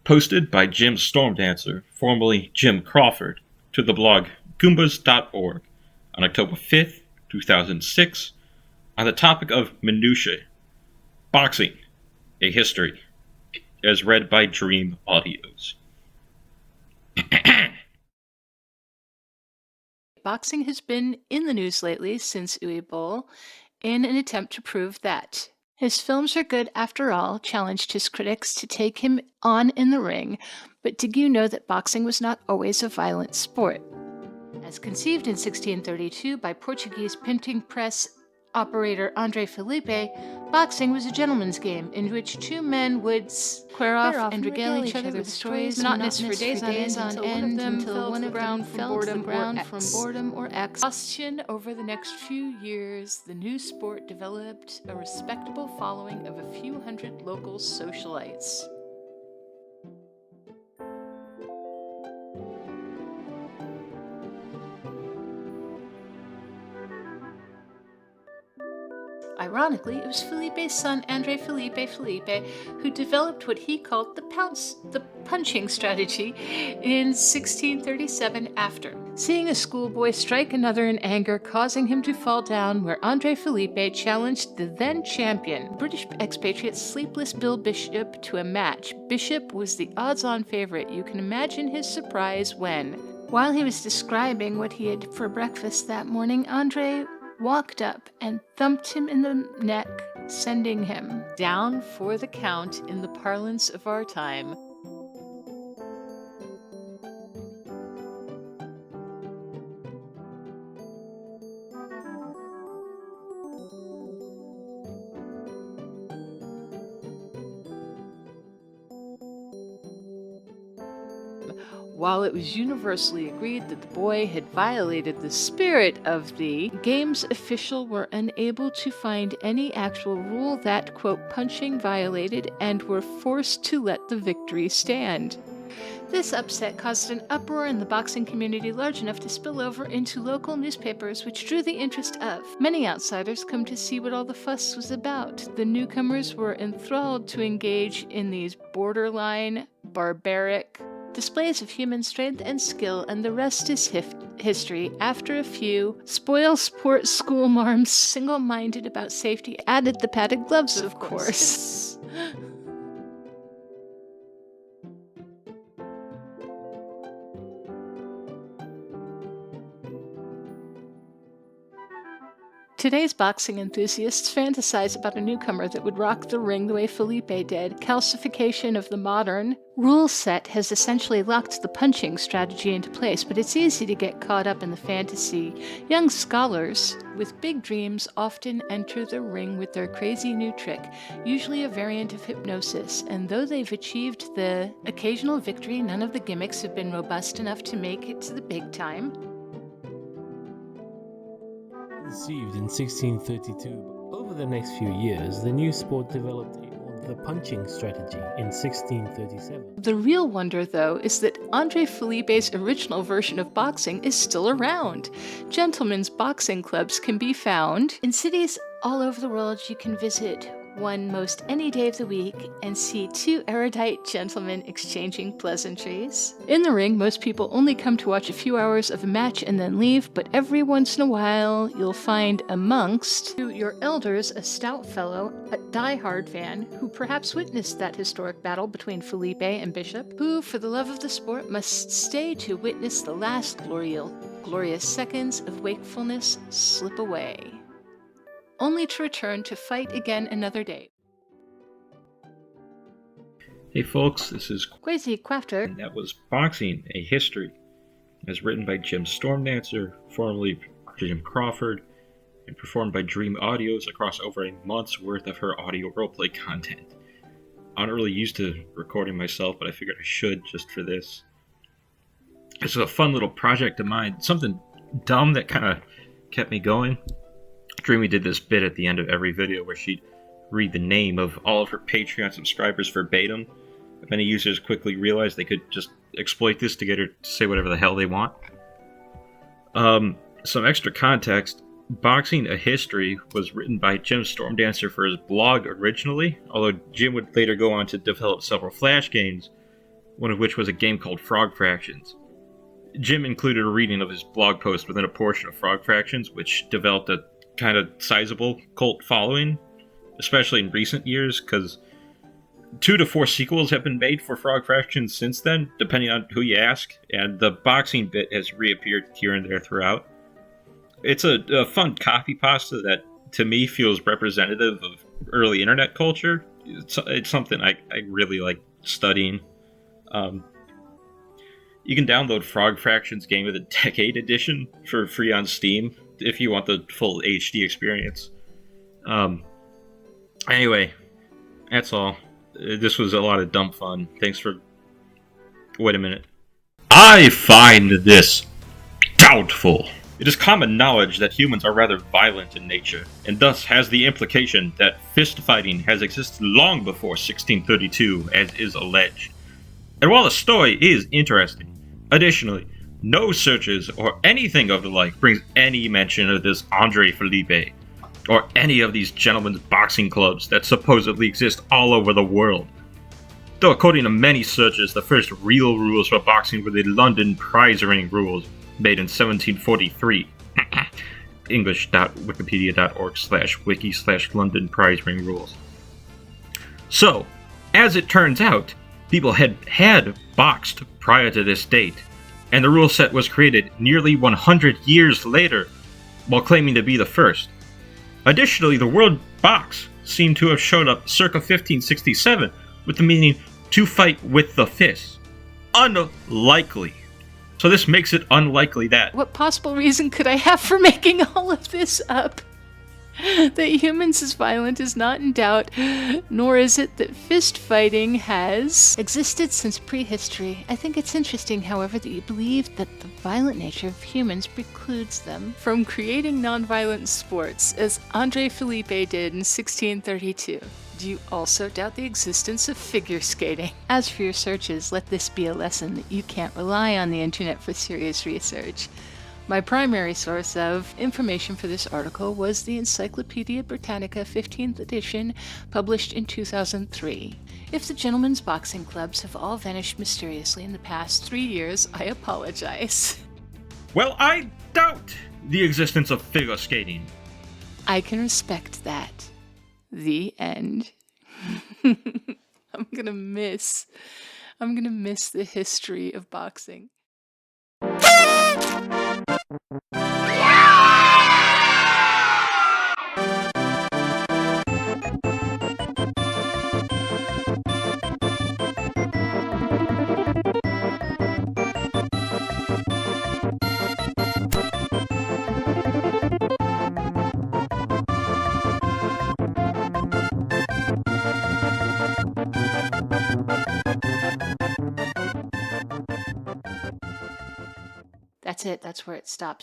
Posted by Jim Stormdancer, formerly Jim Crawford, to the blog goombas.org on October 5th, 2006, on the topic of minutiae, boxing, a history, as read by Dream Audios. Boxing has been in the news lately since Uwe Boll in an attempt to prove that his films are good after all, challenged his critics to take him on in the ring, but did you know that boxing was not always a violent sport? As conceived in 1632 by Portuguese printing press operator André Felipe, boxing was a gentleman's game in which two men would square off and regale each other with stories monotonous for days on end until one of them fell to the ground from boredom or exhaustion. Over the next few years, the new sport developed a respectable following of a few hundred local socialites. Ironically, it was Felipe's son, André Felipe, who developed what he called the punching strategy in 1637 after seeing a schoolboy strike another in anger, causing him to fall down, where André Felipe challenged the then champion, British expatriate Sleepless Bill Bishop, to a match. Bishop was the odds-on favorite. You can imagine his surprise when, while he was describing what he had for breakfast that morning, André walked up and thumped him in the neck, sending him down for the count in the parlance of our time. While it was universally agreed that the boy had violated the spirit of the game's officials were unable to find any actual rule that, quote, punching violated and were forced to let the victory stand. This upset caused an uproar in the boxing community large enough to spill over into local newspapers, which drew the interest of many outsiders come to see what all the fuss was about. The newcomers were enthralled to engage in these borderline, barbaric displays of human strength and skill, and the rest is history. After a few spoil sport school marms, single-minded about safety, added the padded gloves, of course. Today's boxing enthusiasts fantasize about a newcomer that would rock the ring the way Felipe did. Calcification of the modern rule set has essentially locked the punching strategy into place, but it's easy to get caught up in the fantasy. Young scholars with big dreams often enter the ring with their crazy new trick, usually a variant of hypnosis, and though they've achieved the occasional victory, none of the gimmicks have been robust enough to make it to the big time. Conceived in 1632, over the next few years, the new sport developed the punching strategy in 1637. The real wonder, though, is that André Felipe's original version of boxing is still around. Gentlemen's boxing clubs can be found in cities all over the world. You can visit one most any day of the week and see two erudite gentlemen exchanging pleasantries. In the ring, most people only come to watch a few hours of a match and then leave, but every once in a while you'll find amongst your elders a stout fellow, a die-hard fan, who perhaps witnessed that historic battle between Felipe and Bishop, who, for the love of the sport, must stay to witness the last glorious seconds of wakefulness slip away, only to return to fight again another day. Hey folks, this is Quasi Quafter. And that was Boxing, a History, as written by Jim Stormdancer, formerly Jim Crawford, and performed by Dream Audios across over a month's worth of her audio roleplay content. I'm not really used to recording myself, but I figured I should just for this. This is a fun little project of mine, something dumb that kind of kept me going. Dreamy did this bit at the end of every video where she'd read the name of all of her Patreon subscribers verbatim. Many users quickly realized they could just exploit this to get her to say whatever the hell they want. Some extra context. Boxing, a History was written by Jim Stormdancer for his blog originally, although Jim would later go on to develop several Flash games, one of which was a game called Frog Fractions. Jim included a reading of his blog post within a portion of Frog Fractions, which developed a kind of sizable cult following, especially in recent years, because 2 to 4 sequels have been made for Frog Fractions since then, depending on who you ask, and the boxing bit has reappeared here and there throughout. It's a fun copy pasta that, to me, feels representative of early internet culture. It's something I really like studying. You can download Frog Fractions Game of the Decade Edition for free on Steam if you want the full HD experience. Anyway, that's all. This was a lot of dumb fun. Thanks for... Wait a minute. I find this doubtful. It is common knowledge that humans are rather violent in nature, and thus has the implication that fist fighting has existed long before 1632, as is alleged. And while the story is interesting, additionally, no searches or anything of the like brings any mention of this Andre Felipe, or any of these gentlemen's boxing clubs that supposedly exist all over the world. Though according to many searches, the first real rules for boxing were the London prize ring rules, made in 1743. English.wikipedia.org/wiki/London prize ring rules. So, as it turns out, people had boxed prior to this date, and the rule set was created nearly 100 years later, while claiming to be the first. Additionally, the word box seemed to have showed up circa 1567 with the meaning to fight with the fist. Unlikely. So this makes it unlikely that... What possible reason could I have for making all of this up? That humans as violent is not in doubt, nor is it that fist fighting has existed since prehistory. I think it's interesting, however, that you believe that the violent nature of humans precludes them from creating non-violent sports, as Andre Felipe did in 1632. Do you also doubt the existence of figure skating? As for your searches, let this be a lesson that you can't rely on the internet for serious research. My primary source of information for this article was the Encyclopedia Britannica 15th edition, published in 2003. If the gentlemen's boxing clubs have all vanished mysteriously in the past 3 years, I apologize. Well, I doubt the existence of figure skating. I can respect that. The end. I'm gonna miss the history of boxing. That's it. That's where it stops.